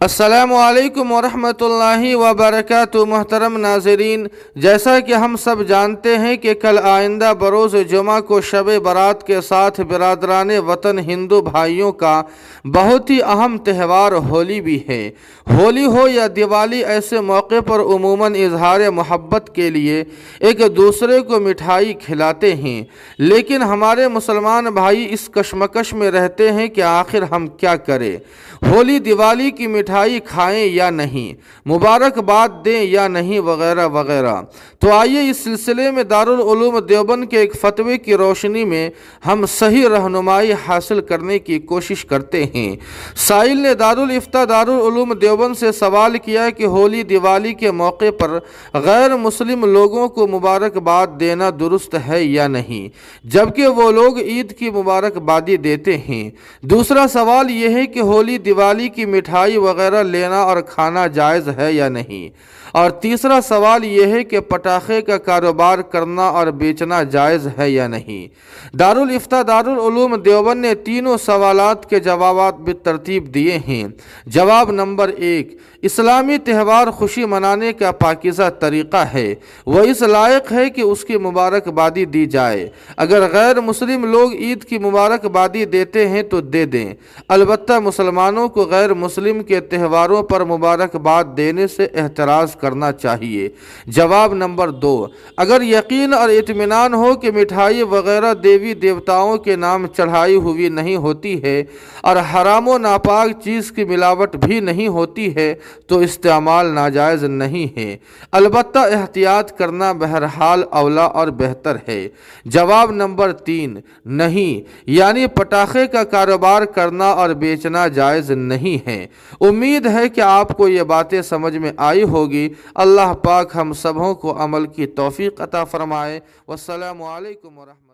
अस्सलामुअलैकुम वरहमतुल्लाहि वबरकातुहू। मोहतरम नाज़रीन, जैसा कि हम सब जानते हैं कि कल आइंदा बरोज़ जुमा को शब बारात के साथ बिरादरान वतन हिंदू भाइयों का बहुत ही अहम त्यौहार होली भी है। होली हो या दिवाली, ऐसे मौके पर उमूमन इजहार मोहब्बत के लिए एक दूसरे को मिठाई खिलाते हैं, लेकिन हमारे मुसलमान भाई इस कशमकश में रहते हैं कि आखिर हम क्या करें। होली दिवाली की मिठाई खाएं या नहीं, मुबारकबाद दें या नहीं, वगैरह वगैरह। तो आइए इस सिलसिले में दारुल उलूम देवबंद के एक फतवे की रोशनी में हम सही रहनुमाई हासिल करने की कोशिश करते हैं। साइल ने दारुल इफ्ता दारुल उलूम देवबंद से सवाल किया कि होली दिवाली के मौके पर गैर मुस्लिम लोगों को मुबारकबाद देना दुरुस्त है या नहीं, जबकि वो लोग ईद की मुबारकबादी देते हैं। दूसरा सवाल यह है कि होली दिवाली की मिठाई वगैरह लेना और खाना जायज़ है या नहीं, और तीसरा सवाल यह है कि पटाखे का कारोबार करना और बेचना जायज़ है या नहीं। दारुल इफ्ता दारुल उलूम देवबंद ने तीनों सवालात के जवाबात बेतरतीब दिए हैं। जवाब नंबर 1, इस्लामी त्यौहार खुशी मनाने का पाकीज़ा तरीक़ा है, वह इस लायक है कि उसकी मुबारकबादी दी जाए। अगर गैर मुस्लिम लोग ईद की मुबारकबादी देते हैं तो दे दें, अलबत्ता मुसलमानों को गैर मुस्लिम के त्योहारों पर मुबारकबाद देने से एहतराज़ करना चाहिए। जवाब नंबर 2, अगर यकीन और इत्मीनान हो कि मिठाई वगैरह देवी देवताओं के नाम चढ़ाई हुई नहीं होती है और हराम व नापाक चीज़ की मिलावट भी नहीं होती है, तो इस्तेमाल नाजायज़ नहीं है, अलबत्ता एहतियात करना बहरहाल औला और बेहतर है। जवाब नंबर 3, नहीं, यानी पटाखे का कारोबार करना और बेचना जायज़ नहीं है। उम्मीद है कि आपको ये बातें समझ में आई होगी। अल्लाह पाक हम सबों को अमल की तौफीक अता फरमाए। वस्सलामु अलैकुम वरहमतुल्लाह।